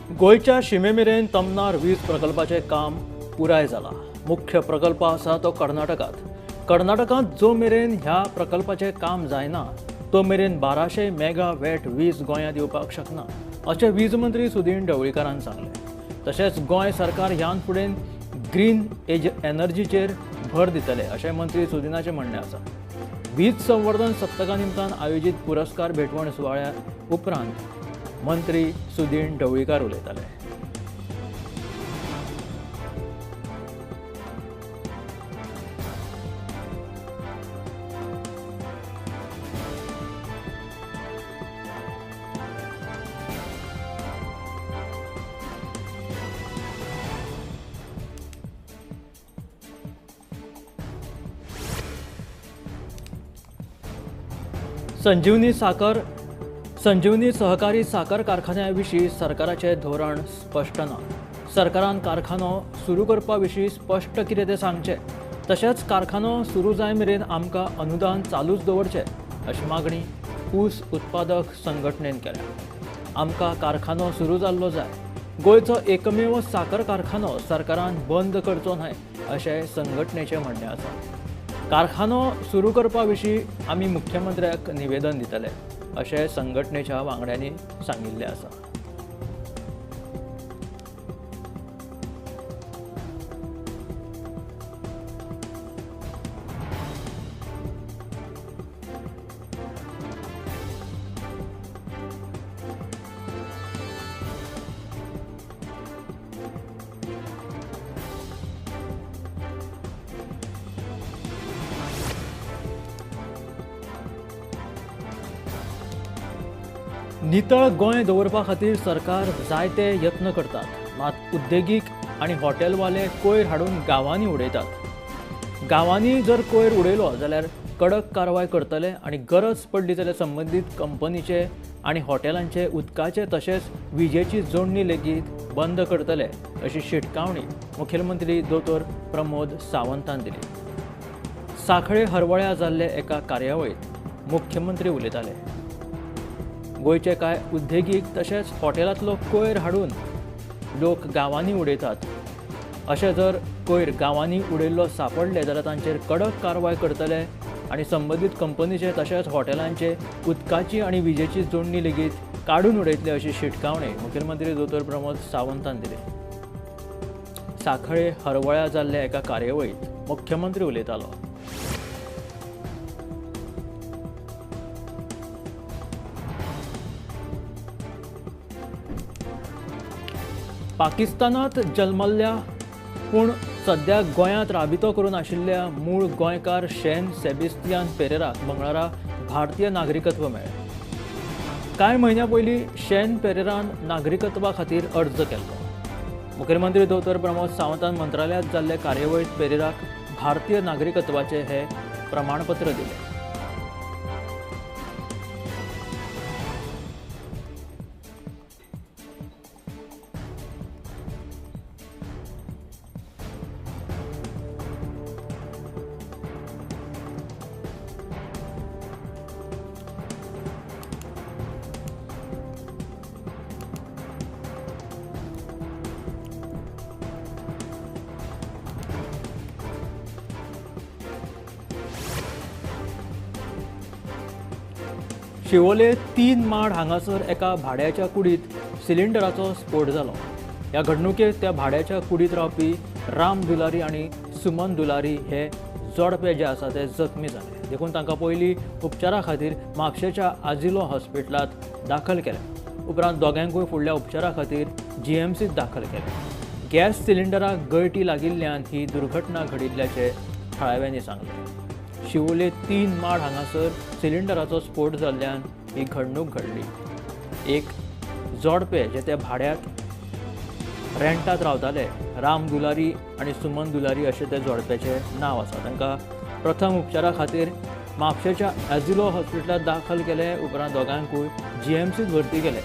गोयच्या शिमेमेरेन तमनार वीज प्रकल्पाचे काम पुराय जाला। मुख्य प्रकल्प आसा तो कर्नाटकांत जो मेरेन ह्या प्रकल्पाचे काम जायना तो मेरेन 1200 मेगावॅट वीज गोंयांत येवपाक शकना अशें वीज मंत्री सुदीन ढवळीकारान सांगलें। तशेंच गोंय सरकार ह्यान फुडें ग्रीन एनर्जीचेर भर दितले अशें मंत्री सुदिनाचें म्हणणें आसा। वीज संवर्धन सप्तका निमतान आयोजीत पुरस्कार भेटवण सुवाळ्या उपरांत मंत्री सुदीन ढवळीकार उलयताले। संजीवनी सहकारी साखर कारखान्याविशीं सरकाराचें धोरण स्पश्ट ना। सरकारान कारखानो सुरू करपा विशीं स्पश्ट कितें तें सांगचें। तशेंच कारखानो सुरू जाय मेरेन आमकां अनुदान चालूच दवरचें अशी मागणी ऊस उत्पादक संघटनेन केल्या। आमकां कारखानो सुरू जाल्लो जाय। गोंयचो एकमेव साखर कारखानो सरकारान बंद करचो न्हय अशें संघटनेचें म्हणणें आसा। कारखानो सुरू करपा विशीं आमी मुख्यमंत्र्याक निवेदन दितले अशें संघटनेच्या वांगड्यांनी सांगिल्लें आसा। नितळ गोंय दवरपा खातीर सरकार जायते यत्न करतात, मात उद्देगीक आनी हॉटेलवाले कोयर हाडून गांवांनी उडयतात। गांवांनी जर कोयर उडयलो जाल्यार कडक कारवाय करतले आनी गरज पडली जाल्यार संबंदीत कंपनीचे आनी हॉटेलांचे उदकाचे तशेंच विजेची जोडणी लेगीत बंद करतले अशी शिटकावणी मुखेलमंत्री दोतोर प्रमोद सावंतान दिली। सांखळे हरवळ्या जाल्ले एका कार्यावळीत मुख्यमंत्री उलयताले। गोंयचे कांय उद्देगीक तशेंच हॉटेलांतलो कोयर हाडून लोक गांवांनी उडयतात। अशें जर कोयर गांवांनी उडयल्लो सापडले जाल्यार तांचेर कडक कारवाय करतले आनी संबंदीत कंपनीचे तशेंच हॉटेलांचे उदकाची आनी विजेची जोडणी लेगीत काडून उडयतले अशी शिटकावणी मुखेलमंत्री दोतोर प्रमोद सावंतान दिली। सांखळे हरवळ्या जाल्ले एका कार्यावळीत मुख्यमंत्री उलयतालो। पाकिस्तानात जल्मल्ल्या पूण सध्या गोंयांत राबितो करून आशिल्ल्या मूळ गोंयकार शेन सेबिस्तियान पेरेराक मंगळारा भारतीय नागरिकत्व मेळ्ळें। कांय म्हयन्यां पयलीं शेन पेरेरान नागरिकत्वा खातीर अर्ज केल्लो। मुखेलमंत्री दोतोर प्रमोद सावंतान मंत्रालयांत जाल्ले कार्यावळीत पेरेराक भारतीय नागरिकत्वाचें हे प्रमाणपत्र दिलें। शिवोले 3 माड हांगासर एका भाड्याच्या कुडीत सिलिंडराचो स्फोट जालो। ह्या घडणुकेत त्या भाड्याच्या कुडीत रावपी राम दुलारी आनी सुमन दुलारी हे जोडपे जे आसा ते जखमी जाले। देखून तांकां पयलीं उपचारा खातीर म्हापशेच्या आजिलो हॉस्पिटलांत दाखल केले। उपरांत दोगांयकूय फुडल्या उपचारा खातीर GMCत दाखल केले। गॅस सिलिंडराक गळटी लागिल्ल्यान ही दुर्घटना घडिल्ल्याचे थळाव्यांनी सांगले। शिवोले 3 माड हांगासर सिलिंडराचो स्फोट जाल्ल्यान ही घडणूक घडली। एक जोडपे जे ते भाड्यात रेंटात रावताले, राम दुलारी आनी सुमन दुलारी अशें ते जोडप्याचे नांव आसा। तांकां प्रथम उपचारा खातीर म्हापशेच्या आजिलो हॉस्पिटलांत दाखल केले। उपरांत दोगांयकूय GMCत भरती केले।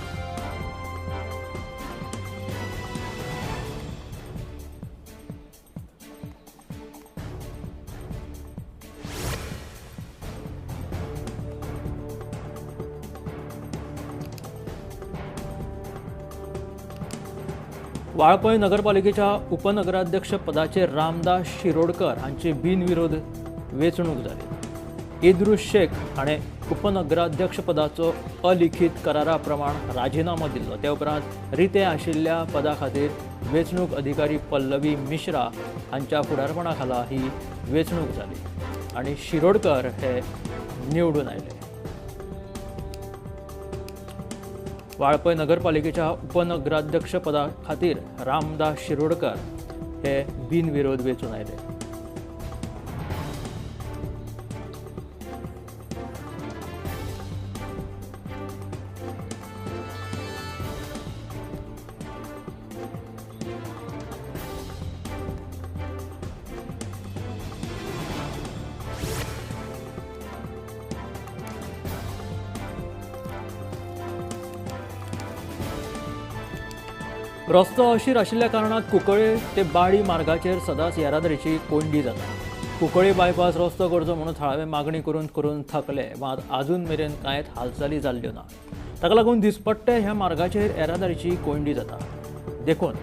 वाळपय नगरपालिकेच्या उपनगराध्यक्ष पदाचे रामदास शिरोडकर हांची बिनविरोध वेंचणूक जाली। इद्रुस शेख हाणें उपनगराध्यक्ष पदाचो अलिखीत करारा प्रमाण राजिनामो दिल्लो। ते उपरांत रिते आशिल्ल्या पदा खातीर वेंचणूक अधिकारी पल्लवी मिश्रा हांच्या फुडारपणा खाला ही वेंचणूक जाली आनी शिरोडकर हे निवडून आयले। वाळपय नगरपालिकेच्या उपनगराध्यक्ष पदा खातीर रामदास शिरोडकर हे बिनविरोध वेंचून आयले। रस्तो अशीर आशिल्ल्या कारणात कुंकळे ते बाळी मार्गाचेर सदांच येरादारीची कोंडी जाता। कुंकळे बायपास रस्तो करचो म्हणून थळावे मागणी करून थकले, मात आजून मेरेन कांयच हालचाली जाल्ल्यो ना। ताका लागून दिसपट्टे ह्या मार्गाचेर येरादारीची कोंडी जाता। देखून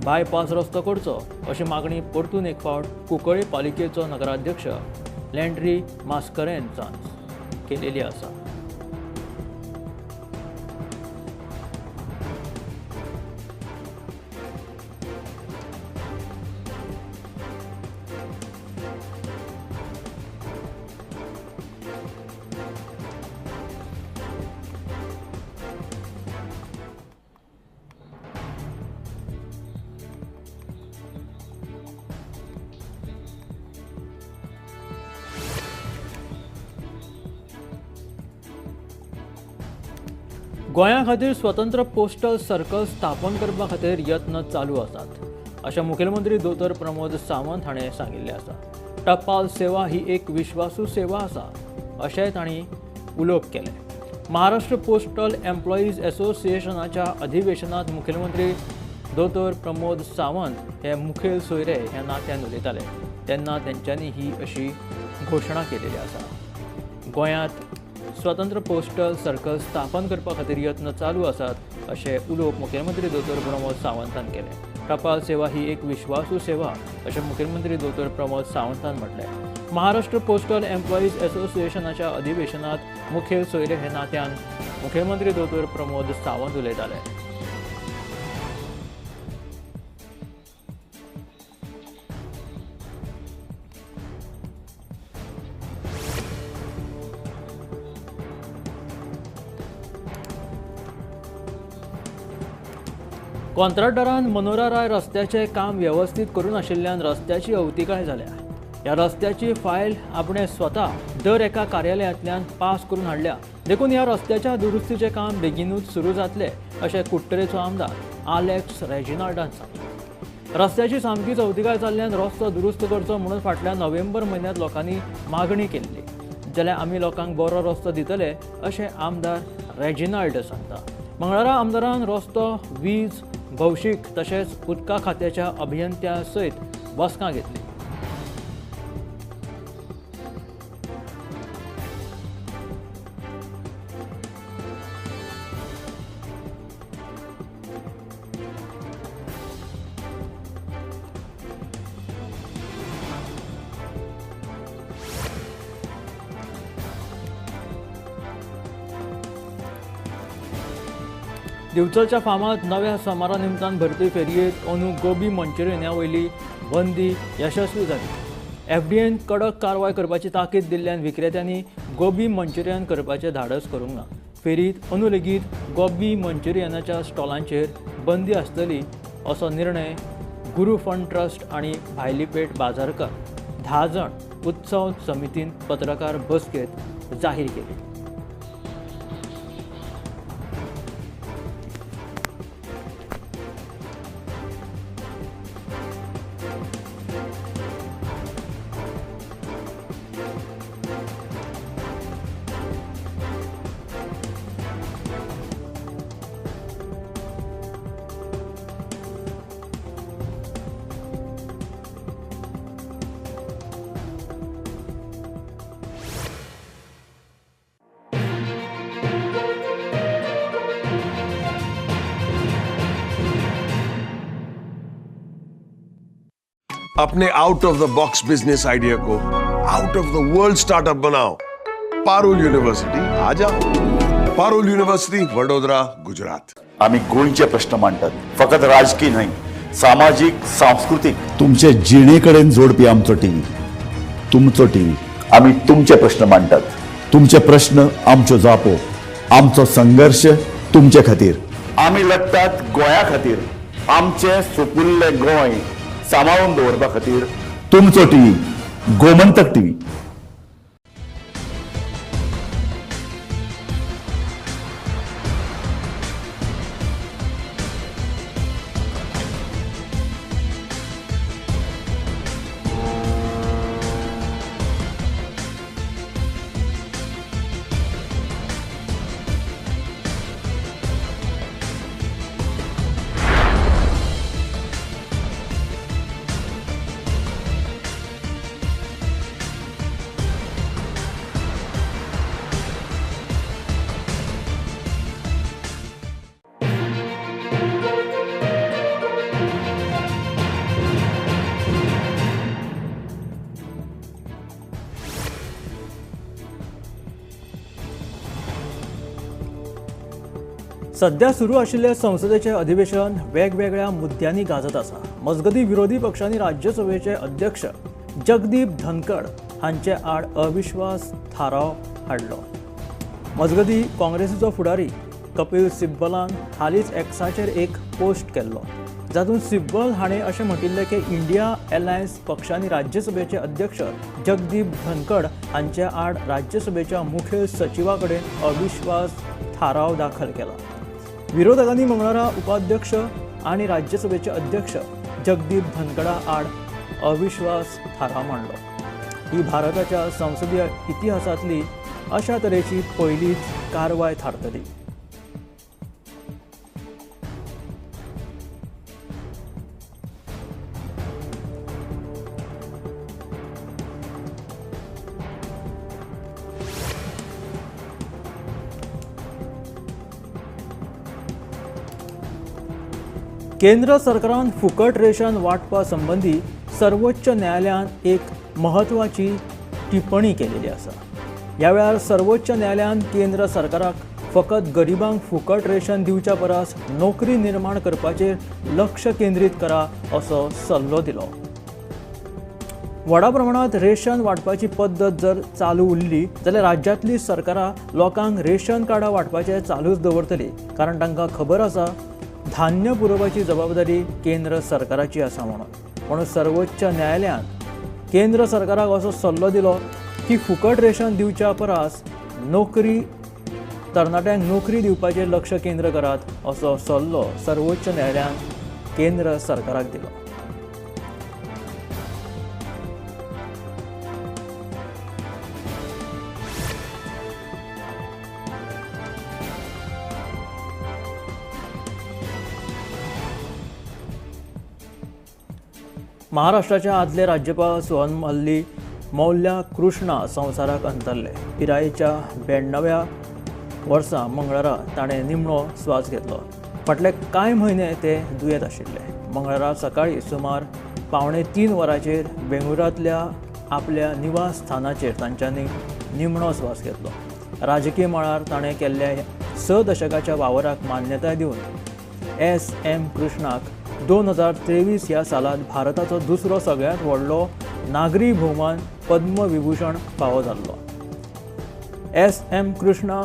बायपास रस्तो करचो अशी मागणी परतून एक फावट कुंकळे पालिकेचो नगराध्यक्ष लँड्री मास्करेनचान केलेली आसा। गोंया खातीर स्वतंत्र पोस्टल सर्कल स्थापन करपा खातीर यत्न चालू आसात अशें मुखेलमंत्री दोतोर प्रमोद सावंत हाणें सांगिल्लें आसा। टपाल सेवा ही एक विश्वासू सेवा आसा अशेंय तांणी उलोवप केलें। महाराष्ट्र पोस्टल एम्प्लॉईज असोसिएशनाच्या अधिवेशनात मुखेलमंत्री दोतोर प्रमोद सावंत हे मुखेल सोयरे ह्या नात्यान उलयताले तेन्ना तेंच्यांनी ही अशी घोशणा केलेली आसा। गोंयांत स्वतंत्र पोस्टल सर्कल स्थापन करपा खातीर यत्न चालू आसात अशें उलोवप मुखेलमंत्री दोतोर प्रमोद सावंतान केलें। टपाल सेवा ही एक विश्वासू सेवा अशें मुखेलमंत्री दोतोर प्रमोद सावंतान म्हटलें। महाराष्ट्र पोस्टल एम्प्लॉईज असोसिएशनाच्या अधिवेशनात मुखेल सोयरे हे नात्यान मुखेलमंत्री दोतोर प्रमोद सावंत उलयताले। कॉन्ट्रॅक्टरान मनोरा राय रस्त्याचे काम व्यवस्थित करून आशिल्ल्यान रस्त्याची अवतिकाय जाल्या। ह्या रस्त्याची फायल आपणे स्वता दर एका कार्यालयांतल्यान पास करून हाडल्या। देखून ह्या रस्त्याच्या दुरुस्तीचे काम बेगीनूच सुरू जातले अशें कुट्टरेचो आमदार आलेक्स रेजिनाल्डान सांगलें। रस्त्याची सामकीच अवतिकाय जाल्ल्यान रस्तो दुरुस्त करचो म्हणून फाटल्या नोव्हेंबर म्हयन्यांत लोकांनी मागणी केल्ली, जाल्यार आमी लोकांक बरो रस्तो दितले अशें आमदार रेजिनाल्ड सांगता। मंगळारा आमदारान रस्तो, वीज, भौशीक तशेंच उदका खात्याच्या अभियंत्यां सयत बसका घेतली। दिवचलच्या फामाद नव्या सोमारा निमतान भरती फेरयेत अंदू गोबी मंचुरियन ह्या वयली बंदी यशस्वी जाली। एफडीएन कडक कारवाय करपाची ताकीद दिल्ल्यान विक्रेत्यांनी गोबी मंचुरियन करपाचें धाडस करूंक ना। फेरीत अंदू लेगीत गोबी मंचुरियनाच्या स्टॉलांचेर बंदी आसतली असो निर्णय गुरू फंड ट्रस्ट आनी भायलीपेट बाजारकार 10 जण उत्सव समितीन पत्रकार बसकेत जाहीर केली। अपने out of the box business idea को out of the world startup बनाओ। पारुल यूनिवर्सिटी आ जाओ। पारुल यूनिवर्सिटी वडोदरा, गुजरात। आम्ही गोंयचे प्रश्न मांडटात, फकत राजकीय न्हय, सामाजिक सांस्कृतिक तुमचे जिणेकडेन जोडपी आमचो टीव्ही, तुमचो टीव्ही। आम्ही तुमचे प्रश्न मांडटात। तुमचे प्रश्न आमच्यो जापो, आमचो संघर्ष तुमचे खातीर। आम्ही लढतात गोंया खातीर, आमचे सोपुल्ले गोंय सांबाळून दवरपा खातीर। तुमचो टीव्ही, गोमंतक टीव्ही। सध्या सुरू आशिल्ले संसदेचे अधिवेशन वेगवेगळ्या मुद्द्यांनी गाजत आसा। मजगती विरोधी पक्षांनी राज्यसभेचे अध्यक्ष जगदीप धनखड हांचे आड अविश्वास थाराव हाडलो। मजगती काँग्रेसीचो फुडारी कपिल सिब्बलान हालींच एक्साचेर एक पोस्ट केल्लो, जातूंत सिब्बल हाणें अशें म्हटिल्लें की इंडिया अलायन्स पक्षांनी राज्यसभेचे अध्यक्ष जगदीप धनखड हांचे आड राज्यसभेच्या मुखेल सचिवा कडेन अविश्वास थाराव दाखल केला। विरोधकांनी मंगळारा उपाध्यक्ष आणि राज्यसभेचे अध्यक्ष जगदीप धनखडा आड अविश्वास थाराव मांडलो। ही भारताच्या संसदीय इतिहासातली अशा तरेची पहिलीच कारवाय थारतली। केंद्र सरकारान फुकट रेशन वाटपा संबंधी सर्वोच्च न्यायालयान एक महत्वाची टिप्पणी केलेली आसा। ह्या वेळार सर्वोच्च न्यायालयान केंद्र सरकाराक फकत गरिबांक फुकट रेशन दिवच्या परस नोकरी निर्माण करपाचेर लक्ष केंद्रीत करा असो सल्लो दिलो। व्हडा प्रमाणात रेशन वाटपाची पद्दत जर चालू उरली जाल्यार राज्यांतली सरकारां लोकांक रेशन कार्डां वाटपाचें चालूच दवरतली, कारण तांकां खबर आसा धान्य पुरवपाची जबाबदारी केंद्र सरकाराची आसा म्हणून सर्वोच्च न्यायालयान केंद्र सरकाराक असो सल्लो दिलो की फुकट रेशन दिवच्या परस तरणाट्यांक नोकरी दिवपाचेर लक्ष केंद्र करात असो सल्लो सर्वोच्च न्यायालयान केंद्र सरकाराक दिलो। महाराष्ट्राच्या आदले राज्यपाल सोहनमल्ली मौल्या कृष्णा संवसाराक अंतरले। पिरायेच्या 92व्या वर्सा मंगळारा ताणें निमणो स्वास घेतलो। फाटले कांय म्हयने ते दुयेंत आशिल्ले। मंगळारा सकाळी सुमार 2:45 वरांचेर बेंगळुरांतल्या आपल्या निवास स्थानाचेर तांच्यांनी निमणो स्वास घेतलो। राजकीय मळार ताणें केल्ल्या 6 दशकाच्या वावराक मान्यताय दिवन एस.एम. कृष्णाक 2023 ह्या सालांत भारताचो दुसरो सगळ्यांत व्हडलो नागरी भोवमान पद्मविभूषण फावो जाल्लो। एस.एम. कृष्णा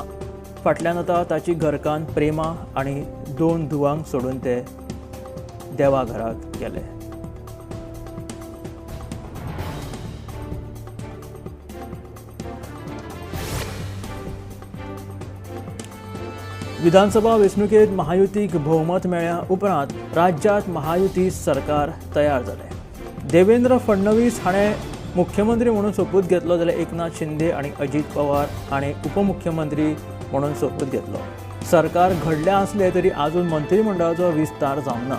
फाटल्यान आतां ताची घरकान्न प्रेमा आनी 2 धुवांक सोडून ते देवाघराक गेले। विधानसभा वेंचणुकेत महायुतीक भोवमत मेळ्ळ्या उपरांत राज्यांत महायुती सरकार तयार जालें। देवेंद्र फडणवीस हाणें मुख्यमंत्री म्हणून सोपूत घेतलो जाल्यार एकनाथ शिंदे आनी अजित पवार हाणें उपमुख्यमंत्री म्हणून सोपूत घेतलो। सरकार घडलें आसलें तरी आजून मंत्रिमंडळाचो विस्तार जावंक ना।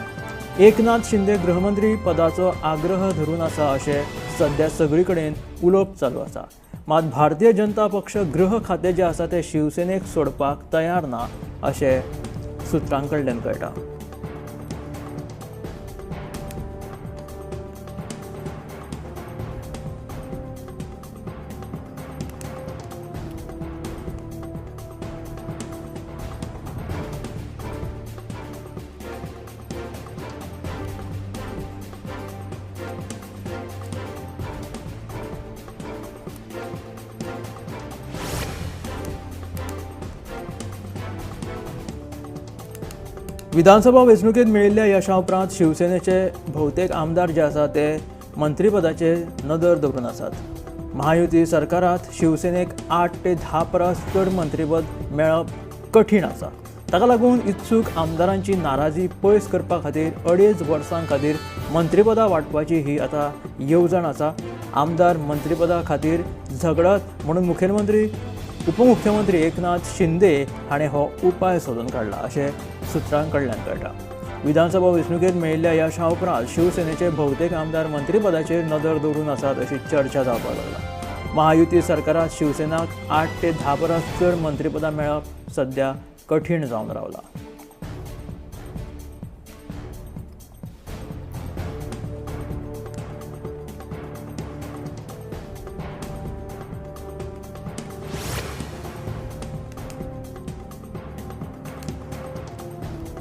एकनाथ शिंदे गृहमंत्री पदाचो आग्रह धरून आसा अशें सध्या सगळे कडेन उलोवप चालू आसा। मात भारतीय जनता पक्ष गृह खातें जें आसा तें शिवसेनेक सोडपाक तयार ना अशें सुत्रां कडल्यान कळटा। विधानसभा वेंचणुकेत मेळिल्ल्या यशा उपरांत शिवसेनेचे भोवतेक आमदार जे आसा ते मंत्रीपदाचेर नदर दवरून आसात. महायुती सरकारात शिवसेनेक 8 ते 10 परस चड मंत्रीपद मेळप कठीण आसा. ताका लागून इत्सूक आमदारांची नाराजी पयस करपा खातीर 2.5 वर्सां खातीर मंत्रीपदां वांटपाची ही आतां येवजण आसा. आमदार मंत्रीपदा खातीर झगडत म्हणून मुखेलमंत्री उपमुख्यमंत्री एकनाथ शिंदे हाणें हो उपाय सोदून काडला अशें सुत्रां कडल्यान कळटा. विधानसभा वेंचणुकेत मेळिल्ल्या यशा उपरांत शिवसेनेचे भोवतेक आमदार मंत्रीपदाचेर नदर दवरून आसात अशी चर्चा जावपाक लागला. महायुती सरकारात शिवसेनाक 8 ते 10 परस चड मंत्रीपदां मेळप सध्या कठीण जावन रावला.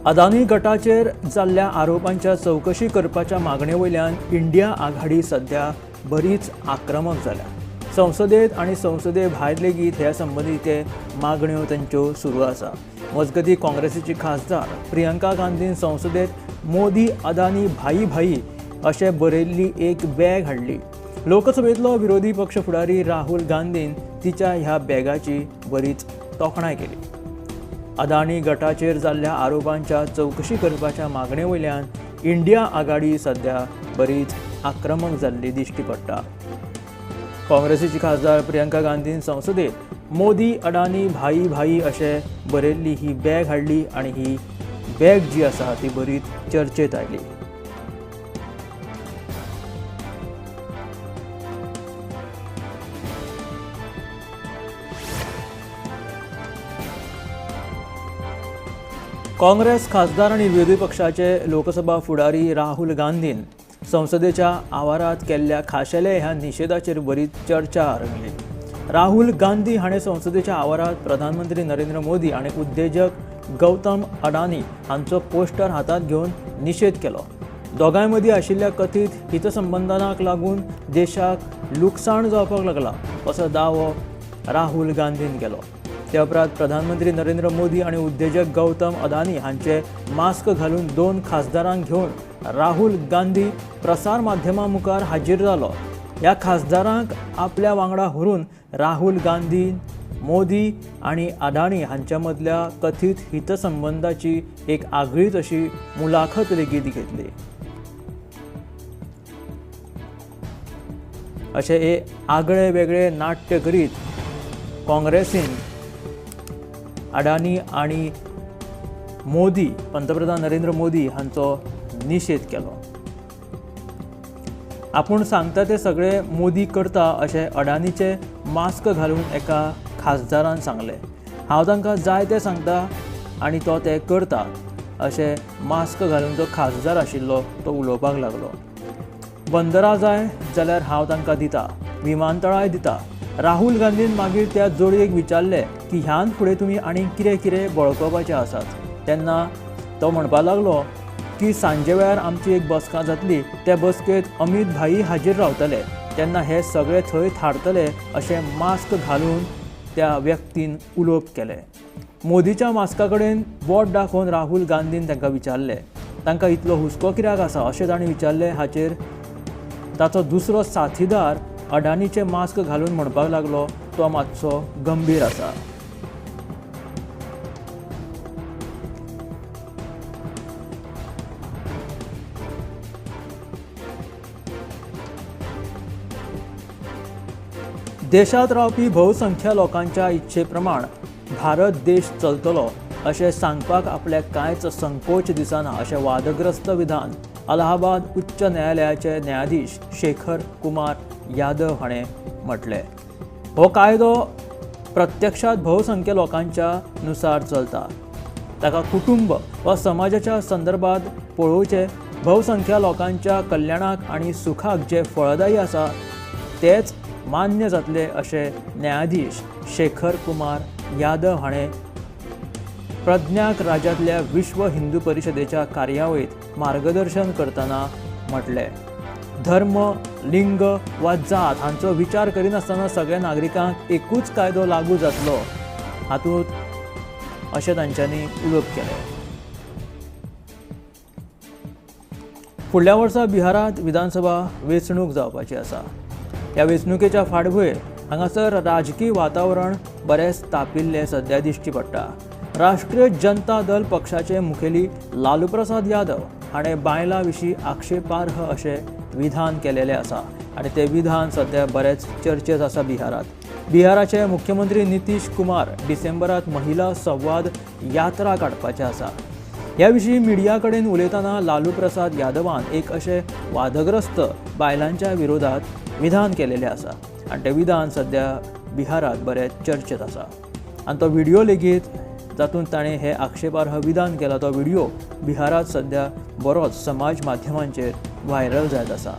अदानी गटाचेर जाल्ल्या आरोपांच्या चवकशी करपाच्या मागणे वयल्यान इंडिया आघाडी सध्या बरीच आक्रमक जाल्या. संसदेत आनी संसदे भायर लेगीत ह्या संबंदीचे मागण्यो तांच्यो सुरू आसा. मजगती काँग्रेसीची खासदार प्रियंका गांधीन संसदेत मोदी अदानी भाई भाई अशें बरयल्ली एक बॅग हाडली. लोकसभेतलो विरोधी पक्ष फुडारी राहुल गांधीन तिच्या ह्या बॅगाची बरीच तोखणाय केली. अदानी गटाचेर जाल्ल्या आरोपांच्या चवकशी करपाच्या मागणे वयल्यान इंडिया आघाडी सध्या बरीच आक्रमक जाल्ली दिश्टी पडटा. काँग्रेसीची खासदार प्रियंका गांधीन संसदेत मोदी अडानी भाई भाई अशें बरयल्ली ही बॅग हाडली आनी ही बॅग जी आसा ती बरीच चर्चेत आयली. काँग्रेस खासदार आणि विरोधी पक्षाचे लोकसभा फुडारी राहुल गांधीन संसदेच्या आवारात केल्ल्या खाशेले ह्या निषेधाचेर बरीच चर्चा रंगली. राहुल गांधी हाणें संसदेच्या आवारात प्रधानमंत्री नरेंद्र मोदी आनी उद्देजक गौतम अडानी हांचो पोस्टर हातांत घेवन निषेध केलो. दोगांय मदीं आशिल्ल्या कथीत हितसंबंधांक लागून देशाक लुकसाण जावपाक लागला असो दावो राहुल गांधीन केलो. त्या उपरांत प्रधानमंत्री नरेंद्र मोदी आनी उद्देजक गौतम अदानी हांचे मास्क घालून 2 खासदारांक घेवन राहुल गांधी प्रसार माध्यमां मुखार हाजीर जालो. ह्या खासदारांक आपल्या वांगडा व्हरून राहुल गांधी मोदी आनी अडानी हांच्या मदल्या कथीत हितसंबंधाची एक आगळीच अशी मुलाखत लेगीत घेतली. अशें हे आगळे वेगळे नाट्य करीत काँग्रेसीन अडानी आणि मोदी पंतप्रधान नरेंद्र मोदी हांचो निषेध केलो. आपूण सांगता ते सगळे मोदी करता अशें अडानीचे मास्क घालून एका खासदारान सांगलें. हांव तांकां जाय तें सांगता आनी तो तें करता अशें मास्क घालून जो खासदार आशिल्लो तो उलोवपाक लागलो. बंदरां जाय जाल्यार हांव तांकां दिता, विमानतळाय दिता. राहुल गांधीन मागीर त्या जोडयेक विचारलें की ह्यान फुडें तुमी आनी कितें कितें बळकावपाचें आसात. तेन्ना तो म्हणपाक लागलो की सांजे वेळार आमची एक बसका जातली, त्या बसकेत अमित भाई हाजीर रावतले, तेन्ना हे सगळे थंय थारतले अशें मास्क घालून त्या व्यक्तीन उलोवप केलें. मोदीच्या मास्का कडेन बोट दाखोवन राहुल गांधीन तांकां विचारलें तांकां इतलो हुस्को कित्याक आसा अशें ताणें विचारलें. हाचेर ताचो दुसरो साथीदार अडानीचे मास्क घालून म्हणपाक लागलो तो मातसो गंभीर आसा. देशात रावपी बहुसंख्य लोकांच्या इच्छे प्रमाण भारत देश चलतलो अशें सांगपाक आपल्याक कांयच संकोच दिसना अशें वादग्रस्त विधान अलाहाबाद उच्च न्यायालयाचे न्यायाधीश शेखर कुमार यादव हाणें म्हटलें. हो कायदो प्रत्यक्षात बहुसंख्य लोकांच्या नुसार चलता. ताका कुटुंब वा समाजाच्या संदर्भात पळोवचे. बहुसंख्य लोकांच्या कल्याणाक आनी सुखाक जे फळदायी आसा तेच मान्य जातले अशें न्यायाधीश शेखर कुमार यादव हाणें प्रज्ञाक राज्यांतल्या विश्व हिंदू परिशदेच्या कार्यावळीत मार्गदर्शन करतना म्हटलें. धर्म, लिंग वा जात हांचो विचार करिनासतना सगळ्या नागरिकांक एकूच कायदो लागू जातलो हातूंत अशें तांच्यांनी उलोवप केलें. फुडल्या वर्सा बिहारात विधानसभा वेंचणूक जावपाची आसा. ह्या वेंचणुकेच्या फाटभुंयेर हांगासर राजकीय वातावरण बरेंच तापिल्लें सध्या दिश्टी पडटा. राष्ट्रीय जनता दल पक्षाचे मुखेली लालू प्रसाद यादव हाणें बायलां विशीं आक्षेपार्ह अशें विधान केलेलें आसा आनी तें विधान सध्या बरेंच चर्चेंत आसा बिहारात. बिहाराचे मुख्यमंत्री नितीश कुमार डिसेंबरांत महिला संवाद यात्रा काडपाचे आसा. ह्या विशीं मिडिया कडेन उलयतना लालू प्रसाद यादवान एक अशें वादग्रस्त बायलांच्या विरोधात विधान केलेलें आसा आनी तें विधान सध्या बिहारात बरें चर्चेंत आसा. आनी तो व्हिडिओ लेगीत जातूंत ताणें हें आक्षेपार्ह विधान केला तो व्हिडिओ बिहारात सध्या बरोच समाज माध्यमांचेर व्हायरल जायत आसा.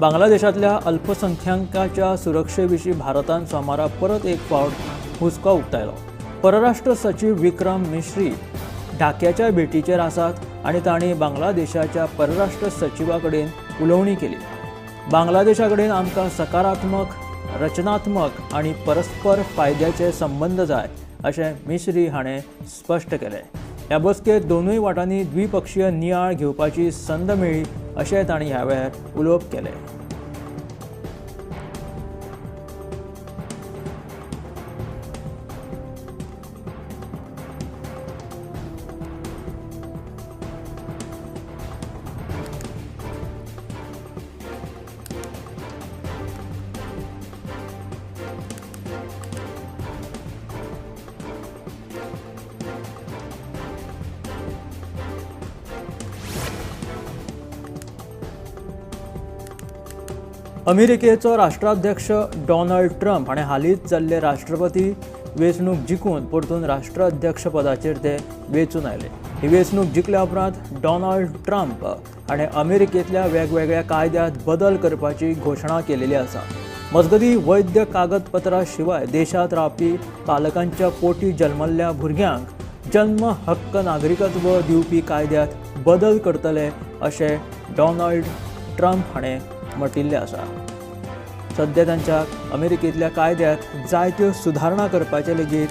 बांगलादेशांतल्या अल्पसंख्यांकांच्या सुरक्षे विशीं भारतान सोमारा परत एक फावट हुस्को उक्तायलो. परराष्ट्र सचिव विक्रम मिश्री ढाक्याच्या भेटीचेर आसात आनी तांणी बांगलादेशाच्या परराष्ट्र सचिवा कडेन उलोवणी केली. बांगलादेशा कडेन आमकां सकारात्मक, रचनात्मक आनी परस्पर फायद्याचे संबंद जाय अशें मिश्री हाणें स्पश्ट केलें. ह्या बसकेंत दोनूय वाटांनी द्विपक्षीय नियाळ घेवपाची संद मेळ्ळी अशें तांणी ह्या वेळार उलोवप केलें. अमेरिकेचो राष्ट्राध्यक्ष डॉनाल्ड ट्रम्प हाणें हालींच जाल्ले राष्ट्रपती वेंचणूक जिखून परतून राष्ट्राध्यक्ष पदाचेर ते वेंचून आयले. ही वेंचणूक जिखल्या उपरांत डॉनाल्ड ट्रम्प हाणें अमेरिकेंतल्या वेगवेगळ्या कायद्यांत बदल करपाची घोशणा केलेली आसा. मजगती वैध कागदपत्रा शिवाय देशांत रावपी पालकांच्या पोटी जल्मल्ल्या भुरग्यांक जन्म हक्क नागरिकत्व दिवपी कायद्यांत बदल करतले अशें डॉनाल्ड ट्रम्प हाणें म्हटिल्लें आसा. सध्या तांच्या अमेरिकेंतल्या कायद्यांत जायत्यो सुदारणा करपाचे लेगीत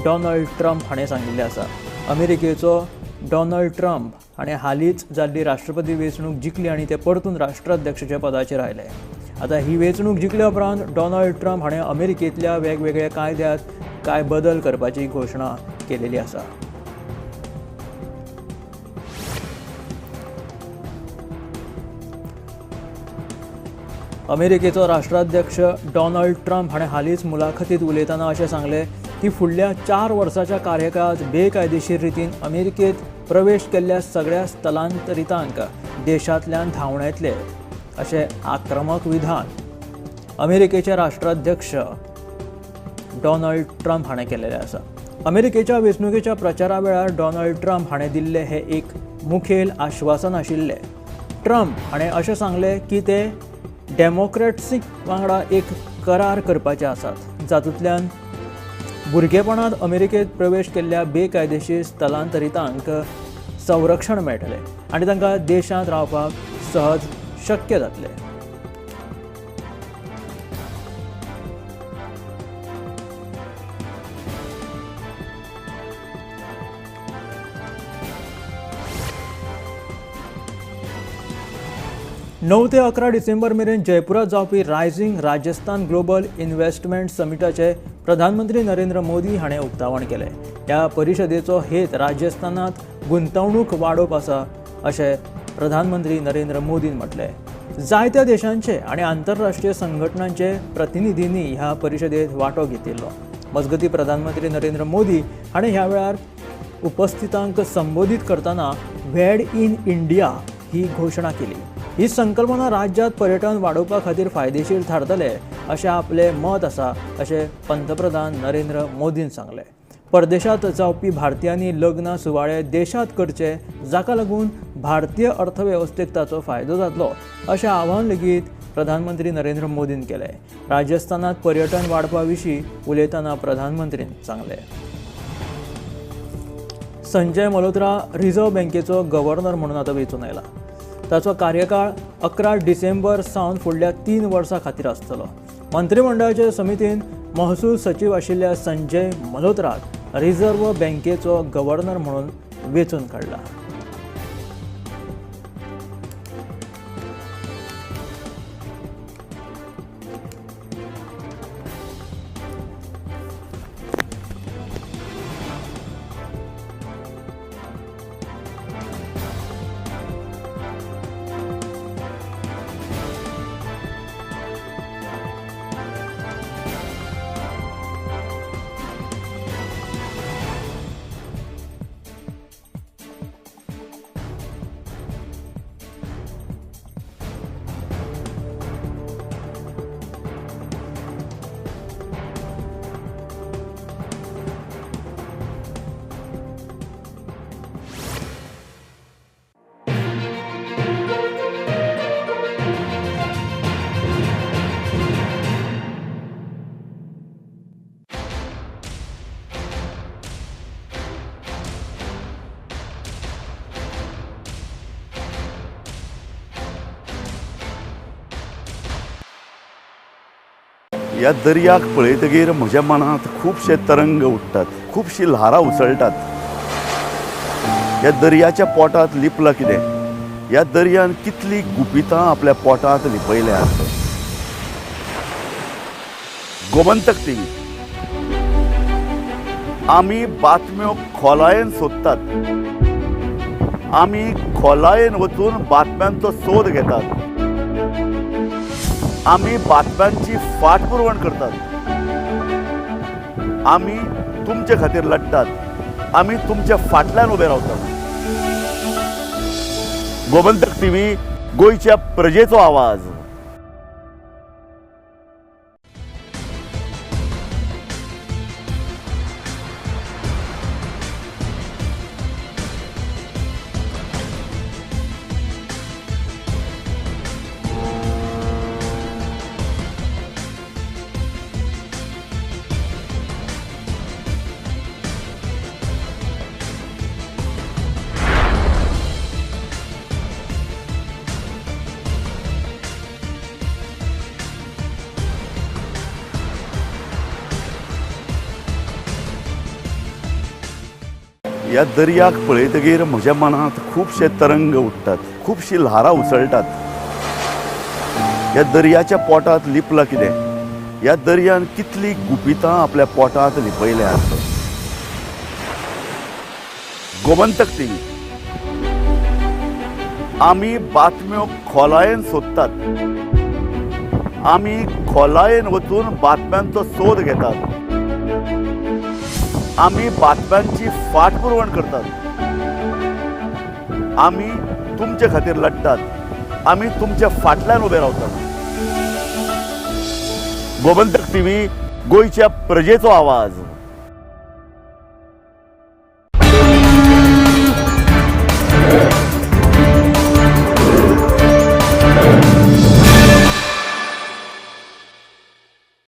डॉनाल्ड ट्रम्प हाणें सांगिल्लें आसा. अमेरिकेचो डॉनाल्ड ट्रम्प हाणें हालींच जाल्ली राष्ट्रपती वेंचणूक जिखली आनी ते परतून राष्ट्राध्यक्षाच्या पदाचेर आयले. आतां ही वेंचणूक जिखल्या उपरांत डॉनाल्ड ट्रम्प हाणें अमेरिकेंतल्या वेगवेगळ्या कायद्यांत कांय बदल करपाची घोशणा केलेली आसा. अमेरिकेचो राष्ट्राध्यक्ष डॉनाल्ड ट्रम्प हाणें हालींच मुलाखतींत उलयतना अशें सांगलें की फुडल्या 4 वर्सांच्या कार्यकाळांत बेकायदेशीर रितीन अमेरिकेंत प्रवेश केल्ल्या सगळ्या स्थलांतरितांक देशांतल्यान धांवून येतले अशें आक्रमक विधान अमेरिकेचे राष्ट्राध्यक्ष डॉनाल्ड ट्रम्प हाणें केलेलें आसा. अमेरिकेच्या वेंचणुकेच्या प्रचारा वेळार डॉनाल्ड ट्रम्प हाणें दिल्लें हें एक मुखेल आश्वासन आशिल्लें. ट्रम्प हाणें अशें सांगलें की ते डेमोक्रेट्सीक वांगडा एक करार करपाचे आसात जातूंतल्यान भुरगेपणांत अमेरिकेंत प्रवेश केल्ल्या बेकायदेशीर स्थलांतरितांक संरक्षण मेळटलें आनी तांकां देशांत रावपाक सहज शक्य जातलें. नऊ ते 11 डिसेंबर मेरेन जयपुरात जावपी रायझिंग राजस्थान ग्लोबल इन्व्हेस्टमेंट समिटाचे प्रधानमंत्री नरेंद्र मोदी हाणें उक्तावण केलें. ह्या परिशदेचो हेत राजस्थानांत गुंतवणूक वाडोवप आसा अशें प्रधानमंत्री नरेंद्र मोदीन म्हटलें. जायत्या देशांचे आनी आंतरराष्ट्रीय संघटनांचे प्रतिनिधींनी ह्या परिशदेंत वांटो घेतिल्लो. मजगती प्रधानमंत्री नरेंद्र मोदी हाणें ह्या वेळार उपस्थितांक संबोधीत करतना व्हेड इन इंडिया ही घोशणा केली. ही संकल्पना राज्यांत पर्यटन वाडोवपा खातीर फायदेशीर थारतले अशें आपलें मत आसा अशें पंतप्रधान नरेंद्र मोदीन सांगलें. परदेशांत जावपी भारतीयांनी लग्न सुवाळे देशांत करचे जाका लागून भारतीय अर्थवेवस्थेक ताचो फायदो जातलो अशें आवाहन लेगीत प्रधानमंत्री नरेंद्र मोदीन केलें. राजस्थानांत पर्यटन वाडपा विशीं उलयतना प्रधानमंत्रीन सांगलें. संजय मल्होत्रा रिझर्व्ह बँकेचो गव्हर्नर म्हणून आतां वेंचून आयला. ताचो कार्यकाळ 11 डिसेंबर सावन फुडल्या 3 वर्सां खातीर आसतलो. मंत्रिमंडळाच्या समितीन महसूल सचिव आशिल्ल्या संजय मल्होत्राक रिझर्व्ह बँकेचो गव्हर्नर म्हणून वेंचून काडला. ह्या दर्याक पळयतकीर म्हज्या मनांत खुबशे तरंग उठतात, खुबशीं ल्हारां उसळटात. ह्या दर्याच्या पोटांत लिपलां कितें? ह्या दर्यान कितलीं गुपितां आपल्या पोटांत लिपयल्यात. गोमंतक टीव्ही. आमी बातम्यो खोलायेन सोदतात. आमी खोलायेन वचून बातम्यांचो सोद घेतात. आमी बातम्यांची फाटपुरवण करतात. आमी तुमचे खातीर लढटात. आमी तुमच्या फाटल्यान उबे रावतात. गोमंतक टीव्ही, गोंयच्या प्रजेचो आवाज. ह्या दर्याक पळयतकीर म्हज्या मनांत खुबशे तरंग उठतात, खुबशीं ल्हारां उसळटात. ह्या दर्याच्या पोटांत लिपलां कितें? ह्या दर्यान कितलीं गुपितां आपल्या पोटांत लिपयल्यात. गोमंतक टीव्ही. आमी बातम्यो खोलायेन सोदतात. आमी खोलायेन वचून बातम्यांचो सोद घेतात. आमी बातम्यांची फाटपुरवण करतात. आमी तुमचे खातीर लढटात. आमी तुमच्या फाटल्यान उबे रावतात. गोमंतक टीव्ही, गोंयच्या प्रजेचो आवाज.